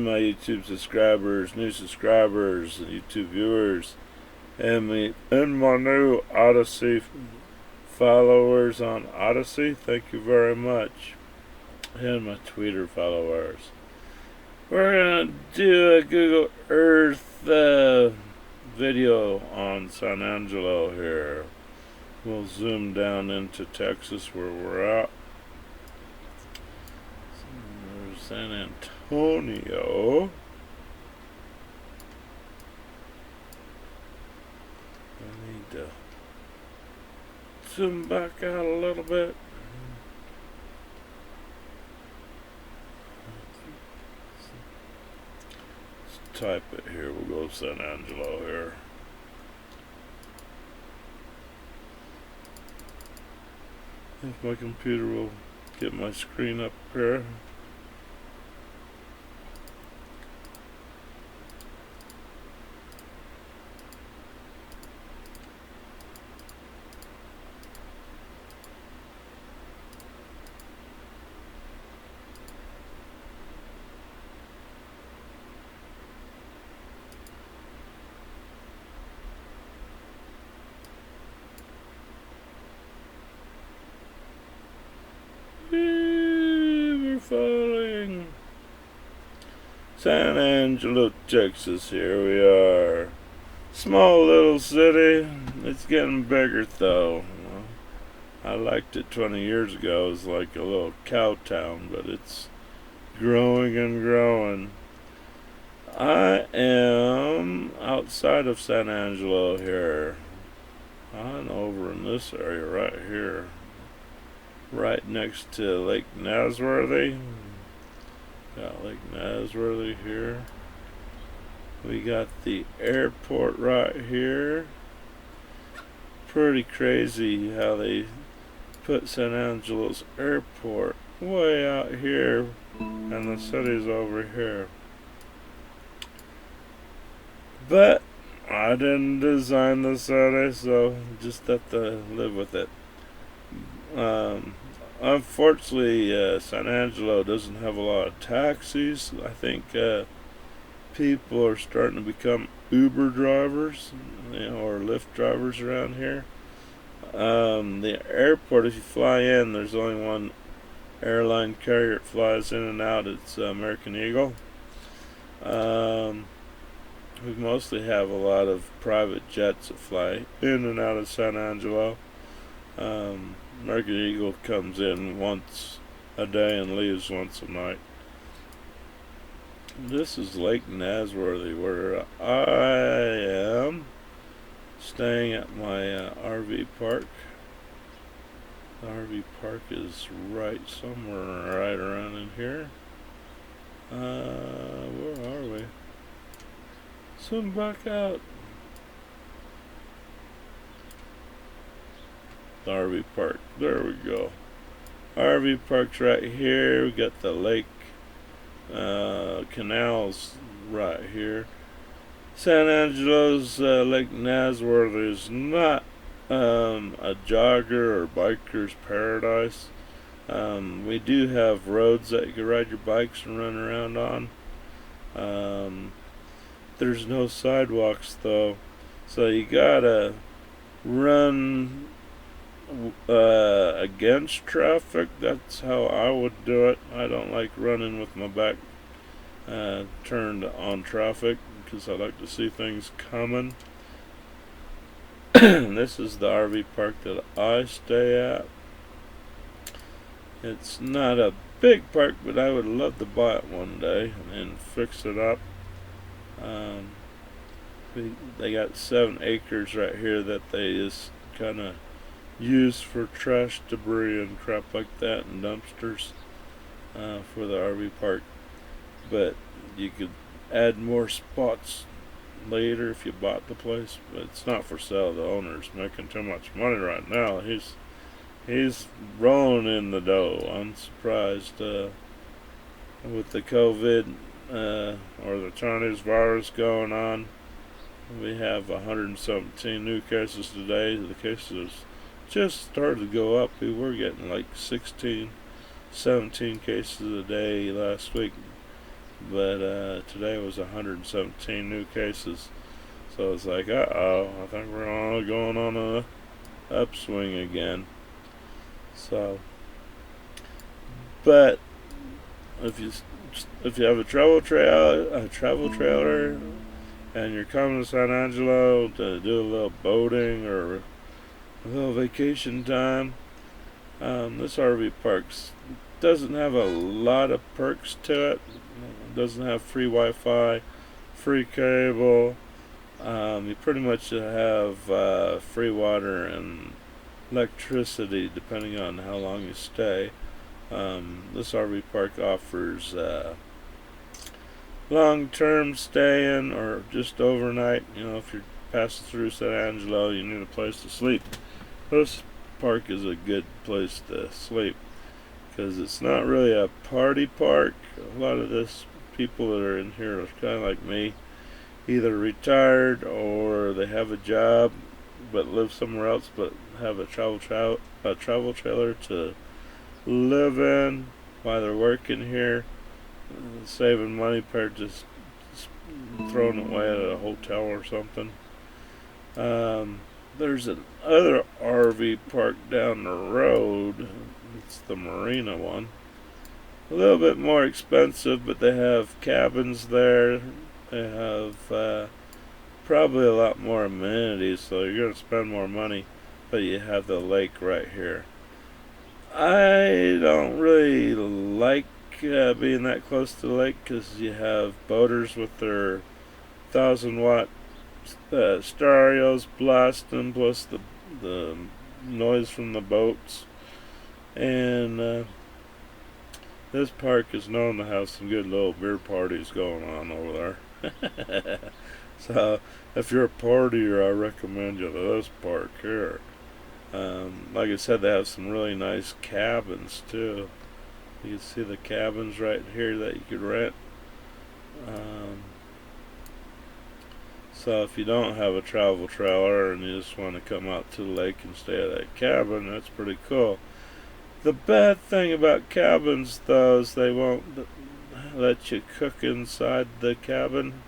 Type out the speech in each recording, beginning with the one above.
My YouTube subscribers, new subscribers, YouTube viewers, and my new Odyssey followers on Odyssey. Thank you very much, and my Twitter followers. We're gonna do a Google Earth video on San Angelo here. We'll zoom down into Texas where we're at. There's San Antonio. I need to zoom back out a little bit. Let's type it here. We'll go San Angelo here. If my computer will get my screen up here. We're falling. San Angelo, Texas, here we are. Small little city. It's getting bigger though. I liked it 20 years ago. It was like a little cow town, but it's growing and growing. I am outside of San Angelo here. I'm over in this area right here. Right next to Lake Nasworthy. Got Lake Nasworthy here. We got the airport right here. Pretty crazy how they put San Angelo's airport way out here and the city's over here. But I didn't design the city, so just have to live with it. Unfortunately, San Angelo doesn't have a lot of taxis. I think people are starting to become Uber drivers, or Lyft drivers around here. The airport, if you fly in, there's only one airline carrier that flies in and out. It's American Eagle. We mostly have a lot of private jets that fly in and out of San Angelo. American Eagle comes in once a day and leaves once a night. This is Lake Nasworthy, where I am staying at my RV park. The RV park is right somewhere right around in here. Where are we? Swim back out. The RV park. There we go. RV park's right here. We got the lake canals right here. San Angelo's Lake Nasworthy is not a jogger or biker's paradise. We do have roads that you can ride your bikes and run around on. There's no sidewalks though, so you gotta run against traffic. That's how I would do it. I don't like running with my back turned on traffic because I like to see things coming. This is the RV park that I stay at. It's not a big park, but I would love to buy it one day and fix it up. They got 7 acres right here that they just kind of use for trash debris and crap like that and dumpsters for the RV park. But you could add more spots later if you bought the place, but it's not for sale. The owner's making too much money right now. He's rolling in the dough. I'm surprised with the COVID or the Chinese virus going on. We have 117 new cases today. The cases just started to go up. We were getting like 16, 17 cases a day last week. but today was 117 new cases. So it's like, uh-oh, I think we're all going on a upswing again. So, but if you have a travel trailer, and you're coming to San Angelo to do a little boating or a little vacation time, this RV park doesn't have a lot of perks to it. It doesn't have free Wi-Fi, free cable. You pretty much have free water and electricity depending on how long you stay. This RV park offers long-term staying or just overnight. If you're passing through San Angelo, you need a place to sleep. This park is a good place to sleep because it's not really a party park. A lot of this people that are in here are kind of like me, either retired or they have a job but live somewhere else, but have a travel trailer to live in while they're working here, saving money compared to just throwing it away at a hotel or something. There's another RV park down the road. It's the Marina one. A little bit more expensive, but they have cabins there. They have probably a lot more amenities, so you're going to spend more money, but you have the lake right here. I don't really like being that close to the lake because you have boaters with their 1,000-watt stereos blasting, plus the noise from the boats. And this park is known to have some good little beer parties going on over there. So if you're a partier, I recommend you to this park here. Like I said, they have some really nice cabins too. You can see the cabins right here that you could rent. So if you don't have a travel trailer and you just want to come out to the lake and stay at that cabin, that's pretty cool. The bad thing about cabins, though, is they won't let you cook inside the cabin.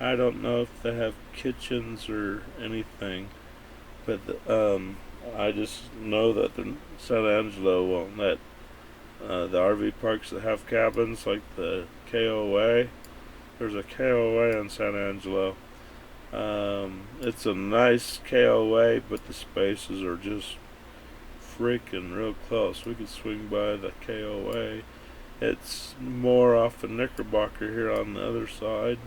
I don't know if they have kitchens or anything, but I just know that the San Angelo won't let the RV parks that have cabins, like the KOA. There's a KOA in San Angelo. It's a nice KOA, but the spaces are just freaking real close. We could swing by the KOA. It's more off of Knickerbocker here on the other side.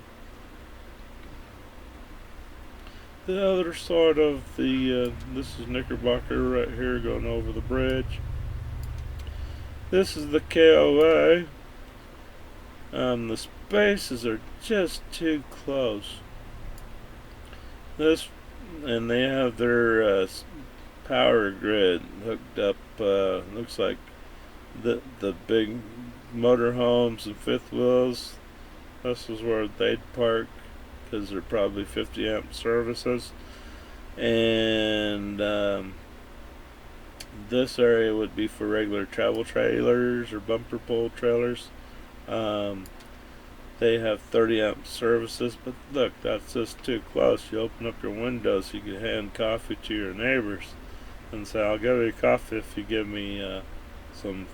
The other side of the, this is Knickerbocker right here going over the bridge. This is the KOA. The spaces are just too close. And they have their power grid hooked up. Looks like the big motorhomes and fifth wheels. This is where they'd park because they're probably 50 amp services. And this area would be for regular travel trailers or bumper pull trailers. They have 30 amp services, but look, that's just too close. You open up your windows so you can hand coffee to your neighbors and say, I'll give you coffee if you give me some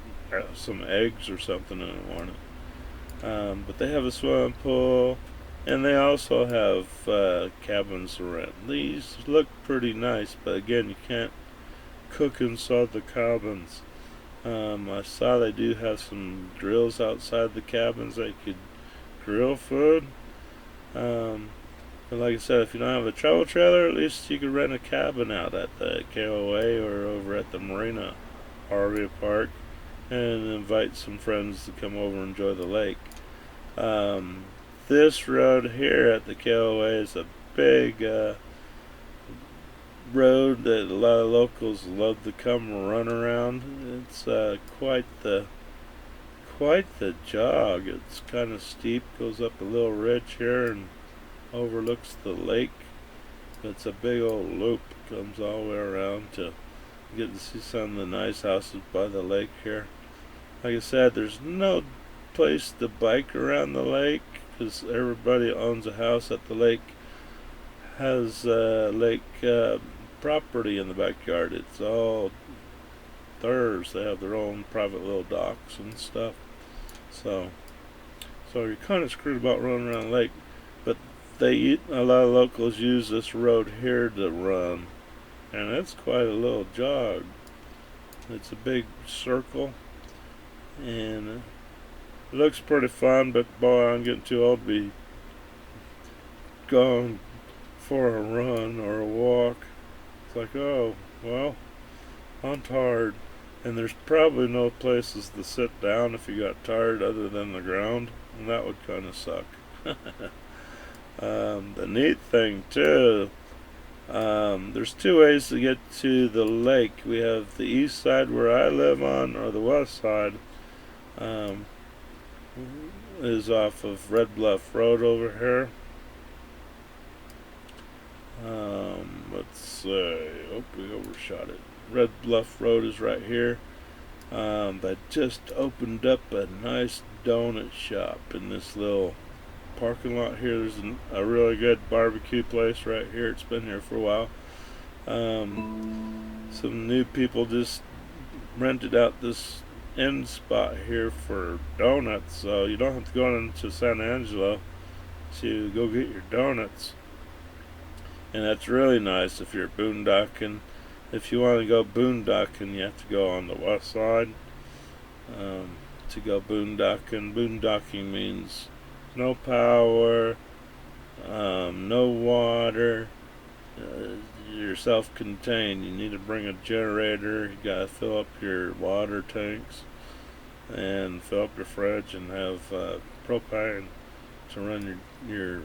eggs or something in the morning. But they have a swimming pool, and they also have cabins to rent. These look pretty nice, but again, you can't cook inside the cabins. I saw they do have some grills outside the cabins that you could grill food. But like I said, if you don't have a travel trailer, at least you could rent a cabin out at the KOA or over at the Marina RV Park and invite some friends to come over and enjoy the lake. This road here at the KOA is a big road that a lot of locals love to come run around. It's quite the jog. It's kind of steep, goes up a little ridge here and overlooks the lake. It's a big old loop. It comes all the way around to get to see some of the nice houses by the lake here. Like I said, there's no place to bike around the lake, because everybody owns a house at the lake has lake property in the backyard. It's all theirs. They have their own private little docks and stuff. So you're kind of screwed about running around the lake. But a lot of locals use this road here to run, and it's quite a little jog. It's a big circle, and it looks pretty fun. But boy, I'm getting too old to be going for a run or a walk. It's like, oh, well, I'm tired. And there's probably no places to sit down if you got tired other than the ground, and that would kind of suck. The neat thing too, there's two ways to get to the lake. We have the east side where I live on, or the west side is off of Red Bluff Road over here. Let's see. Oh, we overshot it. Red Bluff Road is right here. They just opened up a nice donut shop in this little parking lot here. There's a really good barbecue place right here. It's been here for a while. Some new people just rented out this end spot here for donuts, so you don't have to go into San Angelo to go get your donuts. And that's really nice if you're boondocking. If you want to go boondocking, you have to go on the west side to go boondocking. Boondocking means no power, no water, you're self-contained. You need to bring a generator. You gotta fill up your water tanks and fill up your fridge and have propane to run your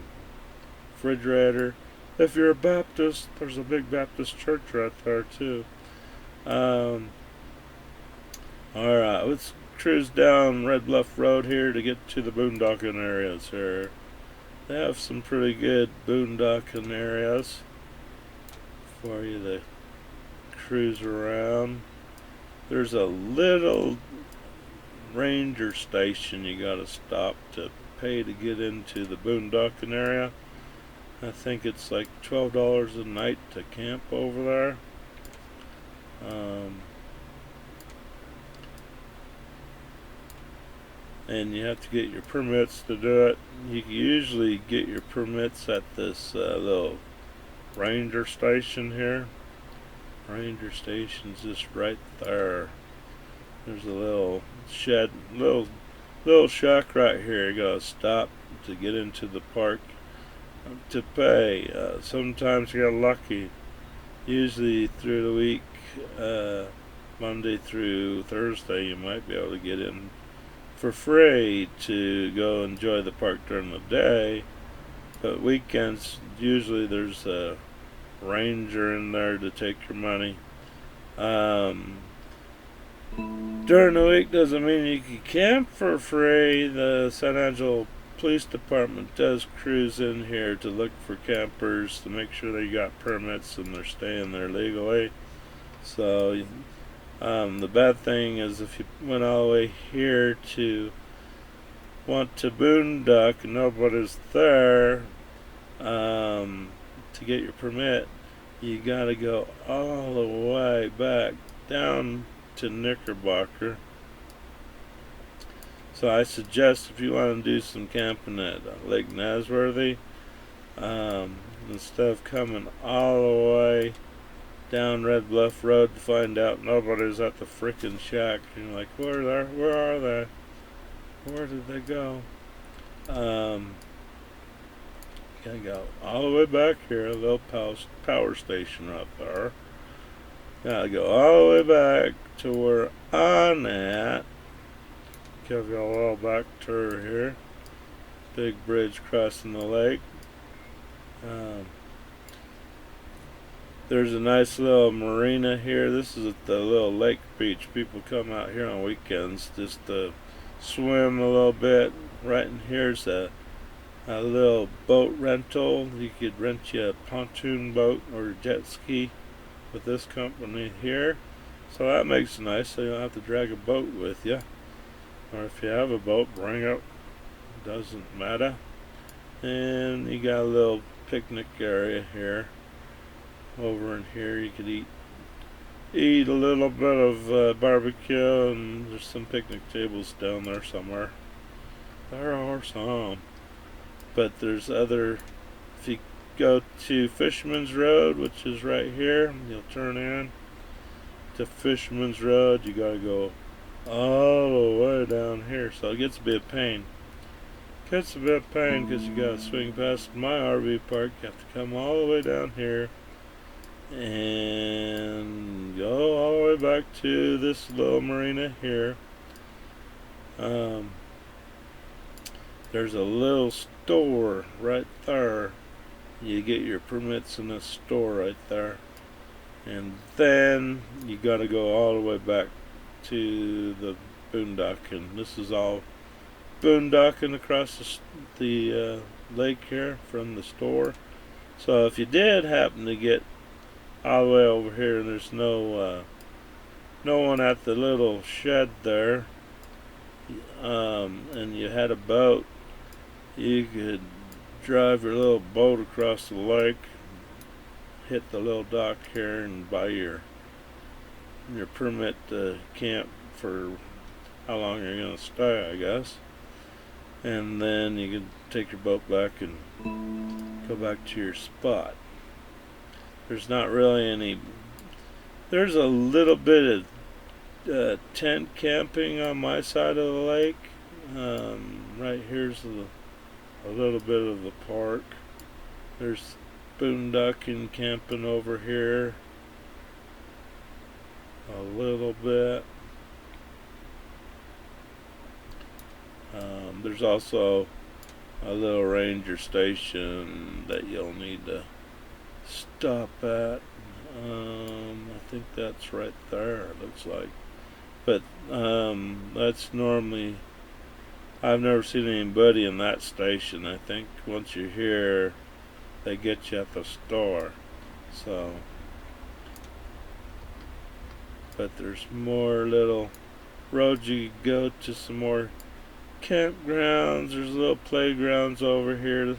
refrigerator. If you're a Baptist, there's a big Baptist church right there too. Alright, let's cruise down Red Bluff Road here to get to the boondocking areas here. They have some pretty good boondocking areas for you to cruise around. There's a little ranger station you gotta stop to pay to get into the boondocking area. I think it's like $12 a night to camp over there. And you have to get your permits to do it. You can usually get your permits at this little ranger station here. Ranger station's just right there. There's a little shed, little shack right here. You gotta stop to get into the park to pay. Sometimes you get lucky. Usually through the week, Monday through Thursday, you might be able to get in for free to go enjoy the park during the day. But weekends, usually there's a ranger in there to take your money. During the week doesn't mean you can camp for free. The San Angelo Police Department does cruise in here to look for campers to make sure they got permits and they're staying there legally. So the bad thing is if you went all the way here to want to boondock and nobody's there to get your permit, you gotta go all the way back down to Knickerbocker. So I suggest if you want to do some camping at Lake Nasworthy, instead of coming all the way down Red Bluff Road to find out nobody's at the frickin' shack, you're like, where are they? Where did they go? Gotta go all the way back here, a little power station right there. Gotta go all the way back to where I'm at. Give you a little back tour here. Big bridge crossing the lake. There's a nice little marina here. This is at the little lake beach. People come out here on weekends just to swim a little bit. Right in here's a little boat rental. You could rent you a pontoon boat or a jet ski with this company here. So that makes it nice, so you don't have to drag a boat with you. or if you have a boat, bring it. Doesn't matter. And you got a little picnic area here. Over in here, you could eat a little bit of barbecue, and there's some picnic tables down there somewhere. There are some, but there's other. If you go to Fisherman's Road, which is right here, you'll turn in to Fisherman's Road. You gotta go all the way down here, so it gets a bit of pain. Gets a bit of pain because you gotta swing past my RV park. You have to come all the way down here and go all the way back to this little marina here. There's a little store right there. You get your permits in this store right there, and then you got to go all the way back to the boondocking. This is all boondocking across the lake here from the store. So if you did happen to get all the way over here and there's no one at the little shed there, and you had a boat, you could drive your little boat across the lake, hit the little dock here, and buy your permit to camp for how long you're going to stay, I guess. And then you can take your boat back and go back to your spot. There's not really any. There's a little bit of tent camping on my side of the lake. Right here's a little bit of the park. There's boondocking camping over here a little bit. There's also a little ranger station that you'll need to stop at. I think that's right there, it looks like. But that's normally, I've never seen anybody in that station. I think once you're here, they get you at the store. So, but there's more little roads you can go to, some more campgrounds. There's little playgrounds over here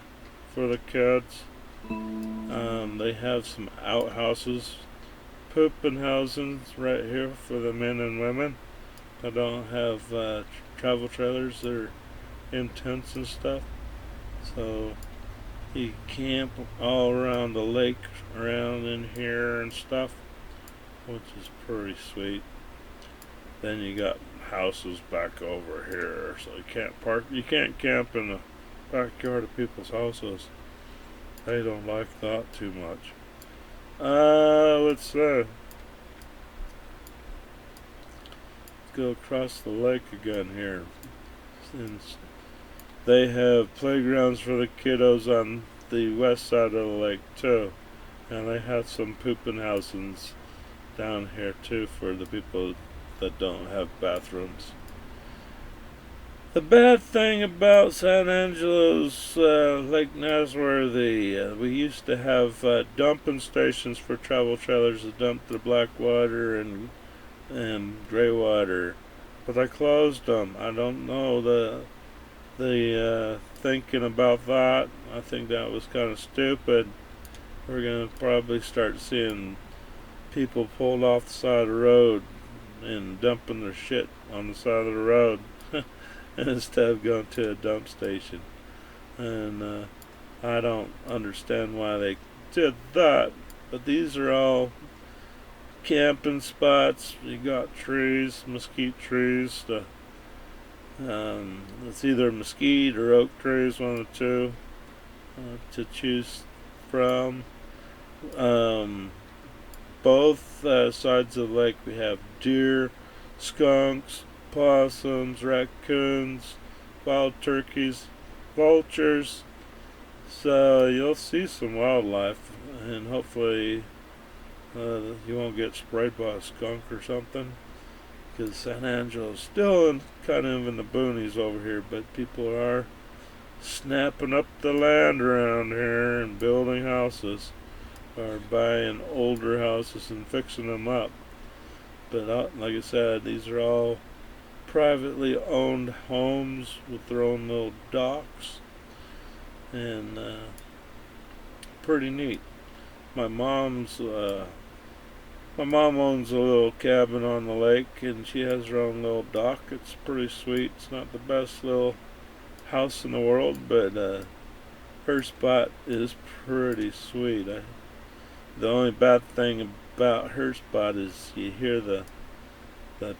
for the kids. They have some outhouses, pooping houses right here for the men and women that don't have travel trailers. They're in tents and stuff. So you camp all around the lake, around in here and stuff, which is pretty sweet. Then you got houses back over here, so you can't camp in the backyard of people's houses. They don't like that too much. Let's go across the lake again here. Since they have playgrounds for the kiddos on the west side of the lake too, and they have some pooping houses down here too for the people that don't have bathrooms. The bad thing about San Angelo's Lake Nasworthy, we used to have dumping stations for travel trailers that dumped the black water and gray water, but they closed them. I don't know the thinking about that. I think that was kind of stupid. We're gonna probably start seeing people pulled off the side of the road and dumping their shit on the side of the road instead of going to a dump station. And I don't understand why they did that, but these are all camping spots. You got trees, mesquite trees. It's either mesquite or oak trees, one of the two, to choose from. Both sides of the lake we have deer, skunks, possums, raccoons, wild turkeys, vultures. So you'll see some wildlife, and hopefully you won't get sprayed by a skunk or something, because San Angelo is still kind of in the boonies over here, but people are snapping up the land around here and building houses, or buying older houses and fixing them up. But like I said, these are all privately owned homes with their own little docks, and pretty neat. My mom's my mom owns a little cabin on the lake, and she has her own little dock. It's pretty sweet. It's not the best little house in the world, but her spot is pretty sweet. The only bad thing about her spot is you hear the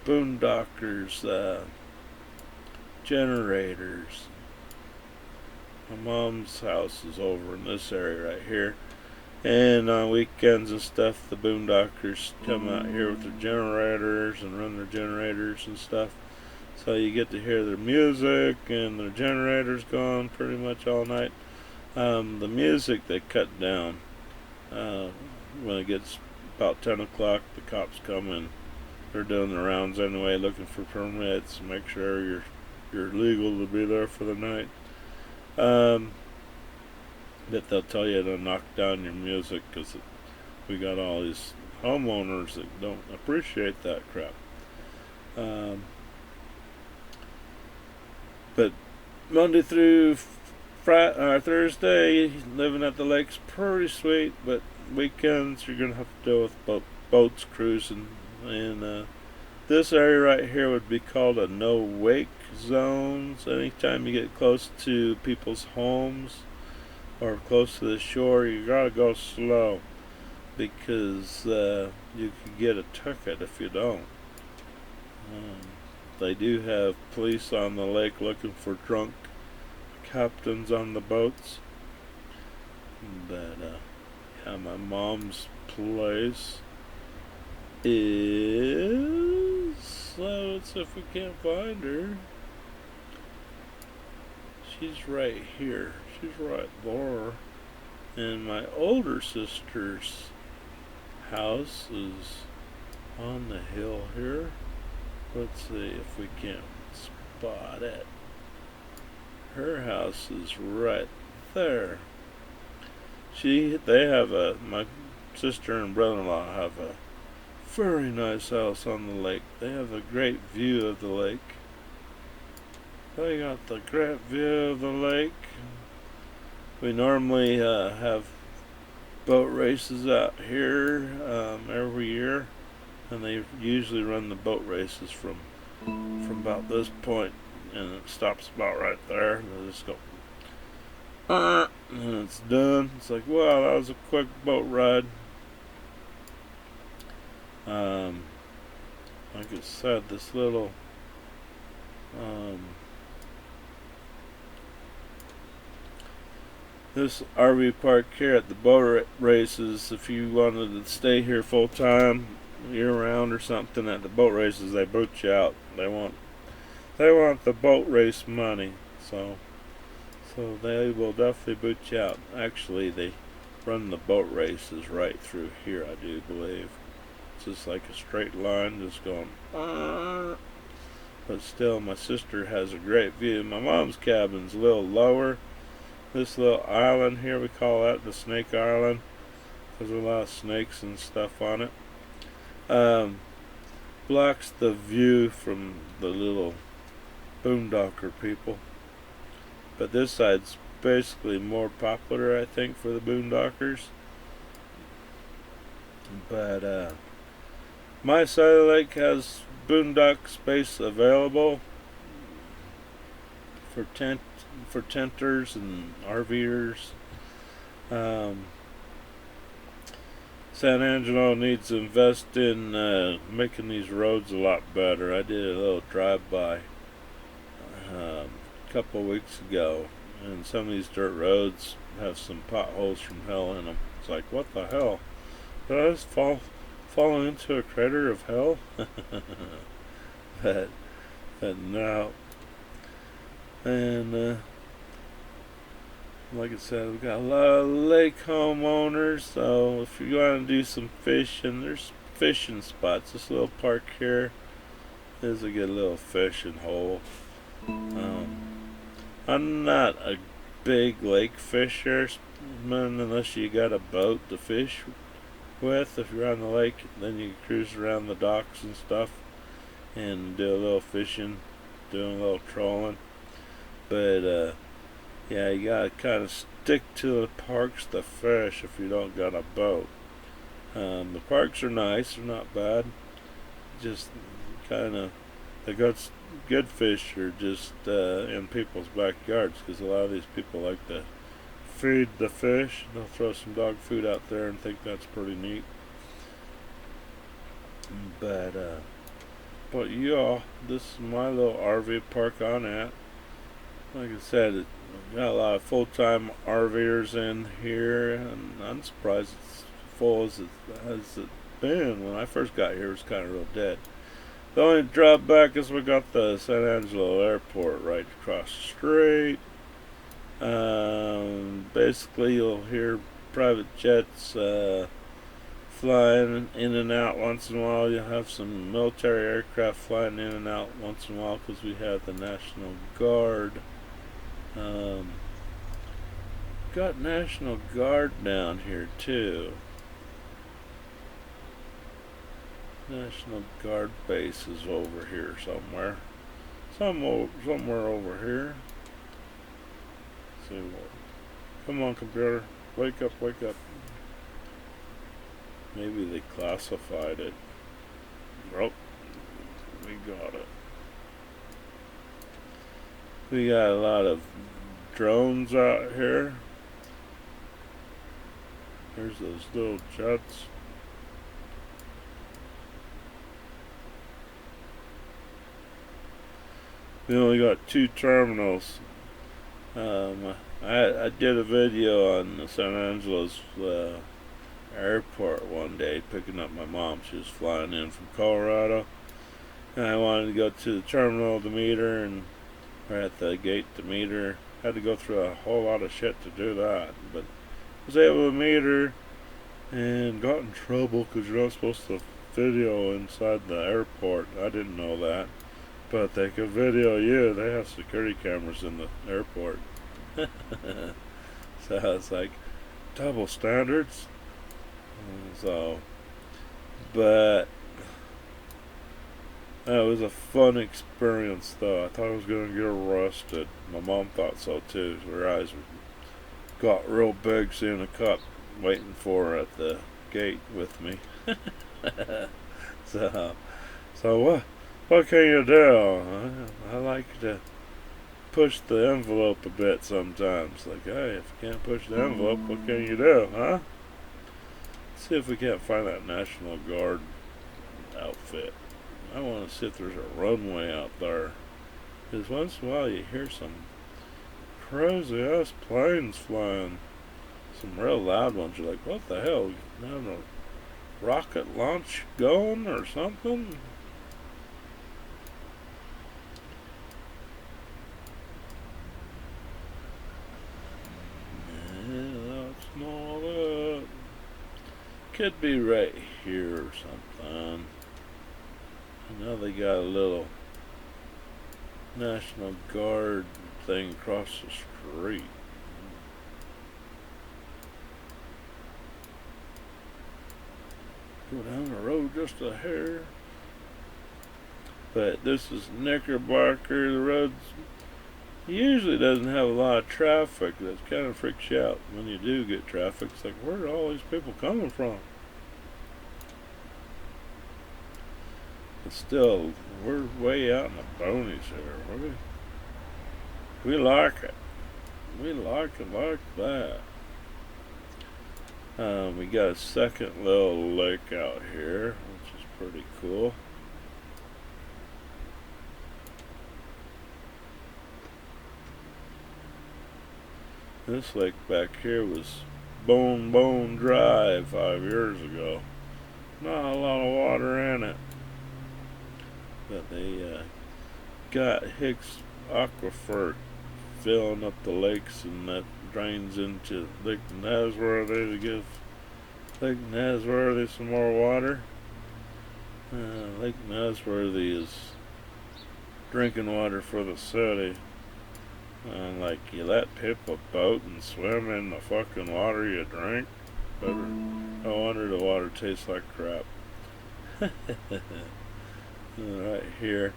boondockers generators. My mom's house is over in this area right here, and on weekends and stuff the boondockers come out here with their generators and run their generators and stuff, so you get to hear their music and their generators going pretty much all night. The music they cut down when it gets about 10 o'clock. The cops come in. They're doing the rounds anyway, looking for permits, make sure you're legal to be there for the night. That they'll tell you to knock down your music, because we got all these homeowners that don't appreciate that crap. But Monday through Thursday, living at the lake's pretty sweet, but weekends you're gonna have to deal with boats cruising, and this area right here would be called a no wake zone. So anytime you get close to people's homes or close to the shore, you gotta go slow, because you could get a ticket if you don't. They do have police on the lake looking for drunk captains on the boats. But yeah, my mom's place is, let's see if we can't find her. She's right here. She's right there. And my older sister's house is on the hill here. Let's see if we can't spot it. Her house is right there. My sister and brother-in-law have a very nice house on the lake. They have a great view of the lake. They got the great view of the lake. We normally have boat races out here every year, and they usually run the boat races from about this point, and it stops about right there, and they just go and it's done. It's like, wow, that was a quick boat ride. Like I said, this little this RV park here at the boat races, if you wanted to stay here full time, year round or something, at the boat races, they boot you out. They want the boat race money, so they will definitely boot you out. Actually, they run the boat races right through here, I do believe. It's just like a straight line, just going. But still, my sister has a great view. My mom's cabin's a little lower. This little island here, we call that the Snake Island. There's a lot of snakes and stuff on it. Blocks the view from the little boondocker people. But this side's basically more popular, I think, for the boondockers. But my side of the lake has boondock space available for tenters and RVers. San Angelo needs to invest in making these roads a lot better. I did a little drive-by a couple of weeks ago, and some of these dirt roads have some potholes from hell in them. It's like, what the hell? Did I just fall into a crater of hell? but no. And like I said, we've got a lot of lake homeowners, so if you want to do some fishing, there's fishing spots. This little park here is a good little fishing hole. I'm not a big lake fisherman unless you got a boat to fish with. If you're on the lake, then you cruise around the docks and stuff. and do a little fishing, doing a little trolling. But yeah, you gotta kind of stick to the parks to fish if you don't got a boat. The parks are nice, they're not bad. Just kind of, they got good fish are just in people's backyards, because a lot of these people like to feed the fish. They'll throw some dog food out there and think that's pretty neat. But yeah, this is my little RV park on it. Like I said, it got a lot of full-time RVers in here, and I'm surprised it's full as it been. When I first got here, it was kind of real dead. The only drawback is we got the San Angelo airport right across the street. Basically, you'll hear private jets flying in and out once in a while. You'll have some military aircraft flying in and out once in a while, because we have the National Guard. Got National Guard down here too. National Guard base is over here somewhere. Somewhere over here. Let's see what. Come on, computer. Wake up, wake up. Maybe they classified it. Nope. We got it. We got a lot of drones out here. There's those little jets. We only got 2 terminals. I did a video on the San Angelo's airport one day, picking up my mom. She was flying in from Colorado, and I wanted to go to the terminal to meet her, and or at the gate to meet her. Had to go through a whole lot of shit to do that, but was able to meet her, and got in trouble because you're not supposed to video inside the airport. I didn't know that, but they could video you. They have security cameras in the airport. So it's like double standards. So, but that was a fun experience, though. I thought I was going to get arrested. My mom thought so too. Her eyes got real big seeing a cop waiting for her at the gate with me. So what can you do? I like to push the envelope a bit sometimes. Like, hey, if you can't push the envelope, what can you do, huh? Let's see if we can't find that National Guard outfit. I want to see if there's a runway out there. Because once in a while you hear some crazy ass planes flying. Some real loud ones. You're like, what the hell? You having a rocket launch going or something? Could be right here or something. I know they got a little National Guard thing across the street. Go down the road just a hair. But this is Knickerbocker. The road's usually doesn't have a lot of traffic. That kind of freaks you out when you do get traffic. It's like, where are all these people coming from? But still, we're way out in the boonies here. We like it. We like it like that. We got a second little lake out here, which is pretty cool. This lake back here was bone dry 5 years ago. Not a lot of water in it. But they got Hicks Aquifer filling up the lakes, and that drains into Lake Nasworthy to give Lake Nasworthy some more water. Lake Nasworthy is drinking water for the city. And like, you let people boat and swim in the fucking water you drink. No wonder the water tastes like crap. Right here.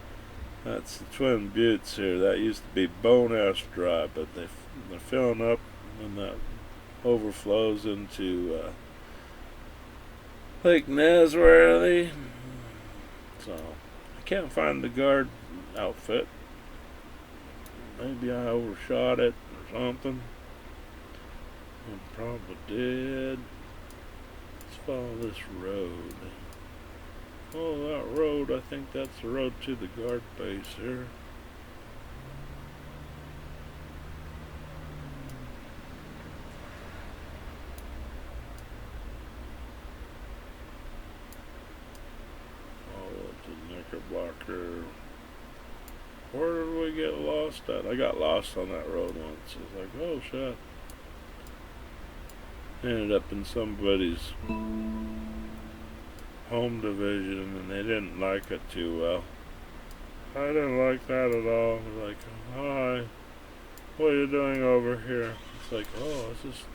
That's the Twin Buttes here. That used to be Bone-Ash Drive, but they're filling up and that overflows into Lake Nesworthy. So I can't find the guard outfit. Maybe I overshot it or something. I probably did. Let's follow this road. Oh, that road, I think that's the road to the guard base here. Oh, it's a Knickerbocker. Where did we get lost at? I got lost on that road once. I was like, oh shit. Ended up in somebody's home division and they didn't like it too well. I didn't like that at all. I was like, hi, what are you doing over here? It's like, oh, I was just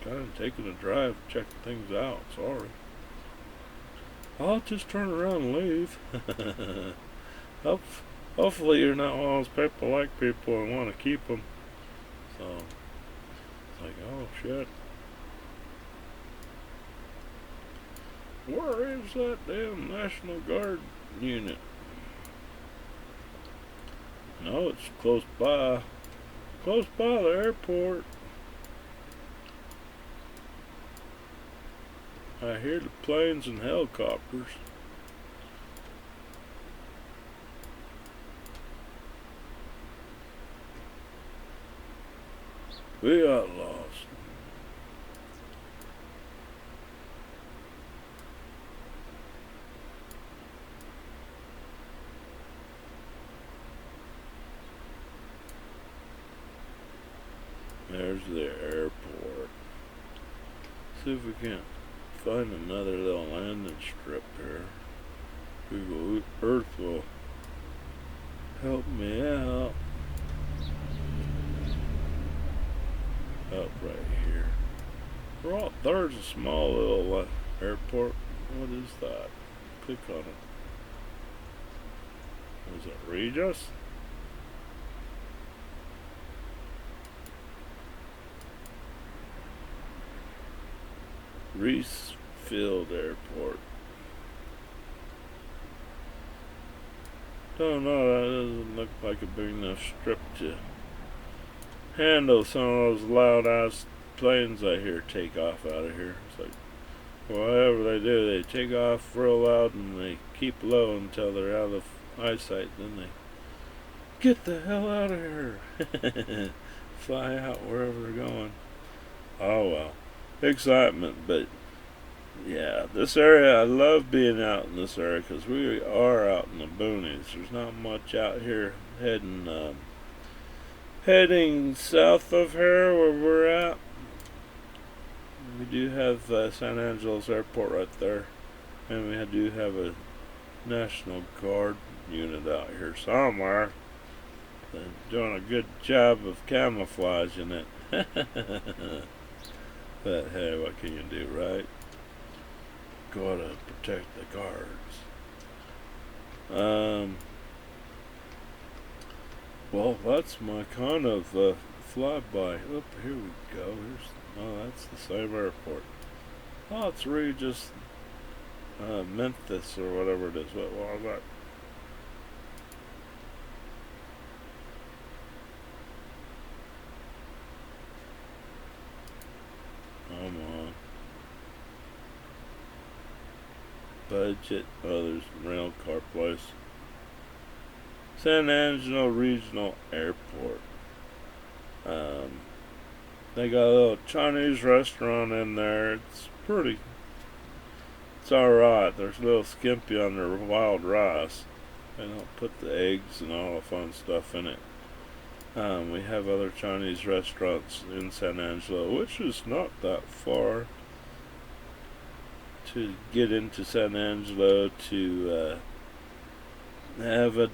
kind of taking a drive, checking things out. Sorry. I'll just turn around and leave. Hopefully you're not one of those people like people and want to keep them. So, it's like, oh shit. Where is that damn National Guard unit? No, it's close by. Close by the airport. I hear the planes and helicopters. We got lost. There's the airport. See if we can't find another little landing strip here. Google Earth will help me out. Up right here. Right there's a small little airport. What is that? Click on it. Is it Regis? Reese Field Airport. Don't know, that doesn't look like a big enough strip to handle some of those loud ass planes I hear take off out of here. It's like, whatever they do, they take off real loud and they keep low until they're out of eyesight. Then they get the hell out of here. Fly out wherever they're going. Oh well. Excitement, but yeah, this area, I love being out in this area because we are out in the boonies. There's not much out here heading south of here where we're at. We do have San Angelo's airport right there, and we do have a National Guard unit out here somewhere. They're doing a good job of camouflaging it. But hey, what can you do, right? Gotta protect the guards. Well, that's my kind of flyby. Oh, here we go. Oh, that's the same airport. Oh, it's really just Memphis or whatever it is. What was that? Come on. Budget. Oh, there's a rail car place. San Angelo Regional Airport. They got a little Chinese restaurant in there. It's alright. There's a little skimpy on their wild rice. They don't put the eggs and all the fun stuff in it. We have other Chinese restaurants in San Angelo, which is not that far to get into San Angelo to have a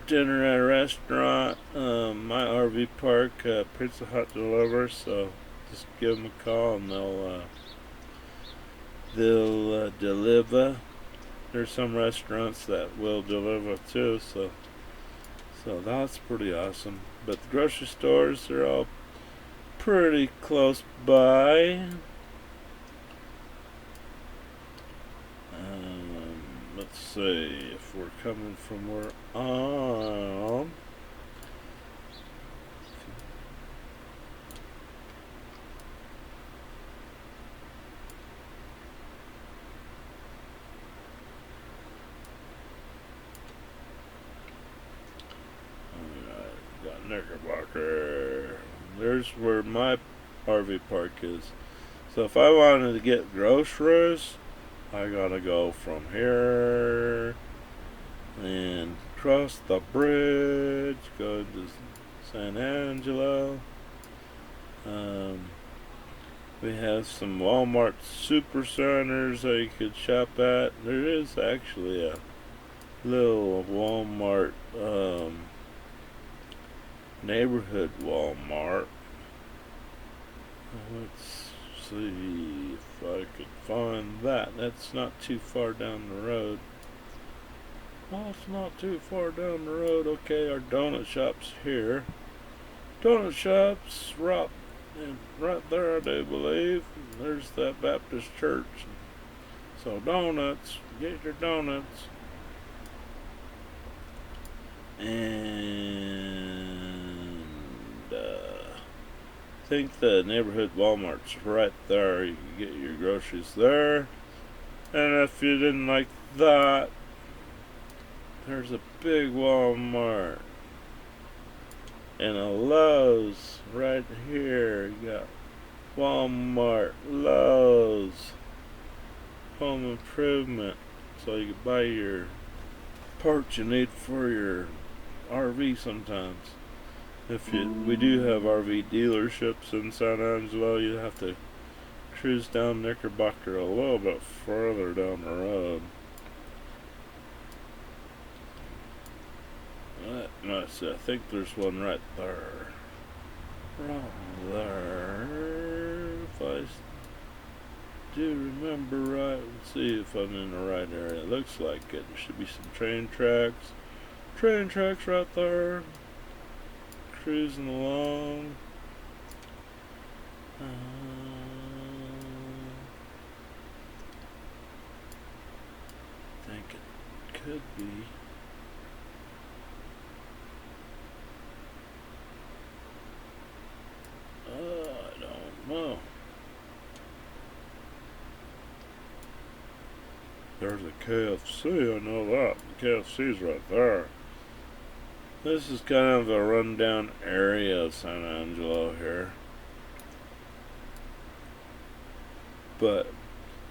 dinner at a restaurant. My RV park, Pizza Hut delivers, so just give them a call and they'll deliver. there's some restaurants that will deliver too, so that's pretty awesome. But the grocery stores are all pretty close by. Let's see if we're coming from where on. Got Knickerbocker. There's where my RV park is. So if I wanted to get groceries, I gotta go from here and cross the bridge, go to San Angelo. We have some Walmart supercenters that you could shop at. There is actually a little Walmart neighborhood Walmart. Let's see if I could find that. That's not too far down the road. Oh, it's not too far down the road. Okay, our donut shop's here. Donut shop's right there, I do believe. There's that Baptist church. So donuts, get your donuts. And I think the neighborhood Walmart's right there. You can get your groceries there. And if you didn't like that, there's a big Walmart and a Lowe's right here. You got Walmart, Lowe's, home improvement, so you can buy your parts you need for your RV sometimes. We do have RV dealerships in San Angelo. You have to cruise down Knickerbocker a little bit further down the road. Let's see, I think there's one right there. Right there. If I do remember right, let's see if I'm in the right area. It looks like it. There should be some train tracks. Train tracks right there. Cruising along. I think it could be. I don't know. There's a KFC, I know that. The KFC's right there. This is kind of a rundown area of San Angelo here. But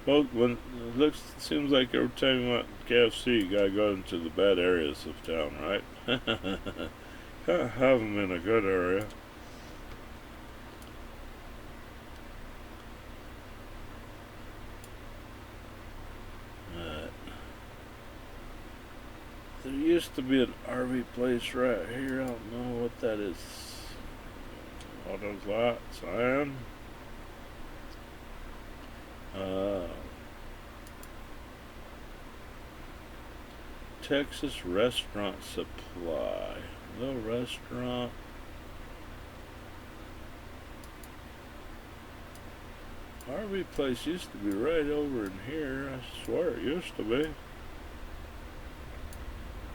when it seems like every time you want KFC, you gotta go into the bad areas of town, right? Gotta have them in a good area. There used to be an RV place right here. I don't know what that is. What is that? Sign? Texas Restaurant Supply. The restaurant. RV place used to be right over in here. I swear it used to be.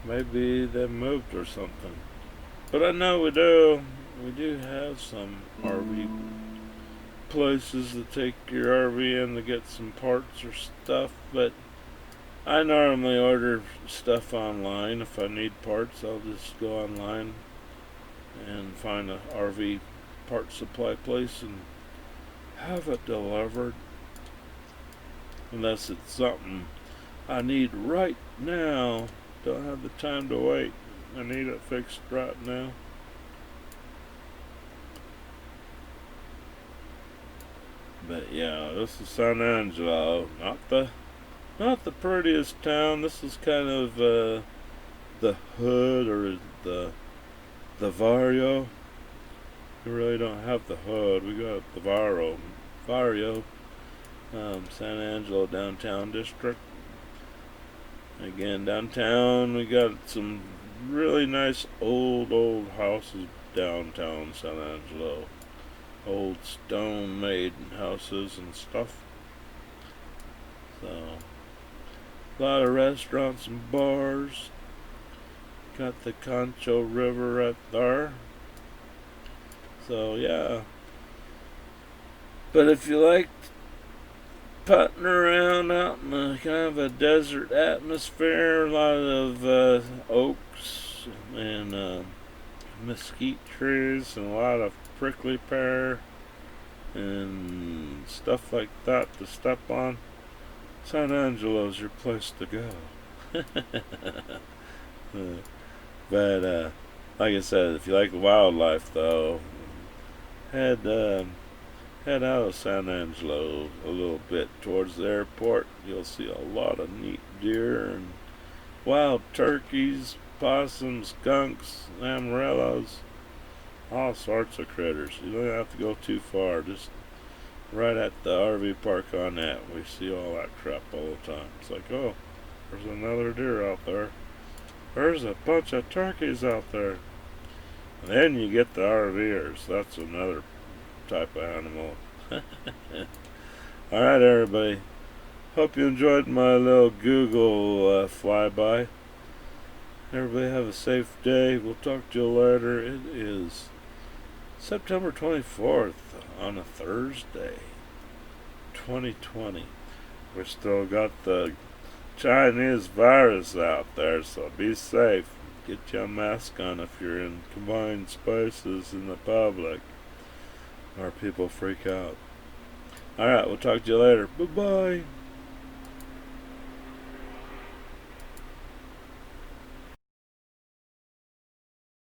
Maybe they moved or something. But I know we do have some RV places that take your RV in to get some parts or stuff, but I normally order stuff online. If I need parts, I'll just go online and find a RV part supply place and have it delivered. Unless it's something I need right now. Don't have the time to wait. I need it fixed right now. But yeah, this is San Angelo. Not the prettiest town. This is kind of the hood or the barrio. We really don't have the hood. We got the barrio. San Angelo downtown district. Again, downtown, we got some really nice old houses downtown San Angelo. Old stone made houses and stuff. So, a lot of restaurants and bars. Got the Concho River right there. So, yeah. But if you like putting around out in a kind of a desert atmosphere, a lot of oaks and mesquite trees and a lot of prickly pear and stuff like that to step on, San Angelo's your place to go. But like I said, if you like the wildlife though, head head out of San Angelo a little bit towards the airport. You'll see a lot of neat deer and wild turkeys, possums, skunks, amarillos, all sorts of critters. You don't have to go too far. Just right at the RV park on that, we see all that crap all the time. It's like, oh, there's another deer out there. There's a bunch of turkeys out there. And then you get the RVers. That's another type of animal. Alright, everybody. Hope you enjoyed my little Google flyby. Everybody have a safe day. We'll talk to you later. It is September 24th on a Thursday, 2020. We still got the Chinese virus out there, so be safe. Get your mask on if you're in confined spaces in the public, or people freak out. Alright, we'll talk to you later. Bye-bye.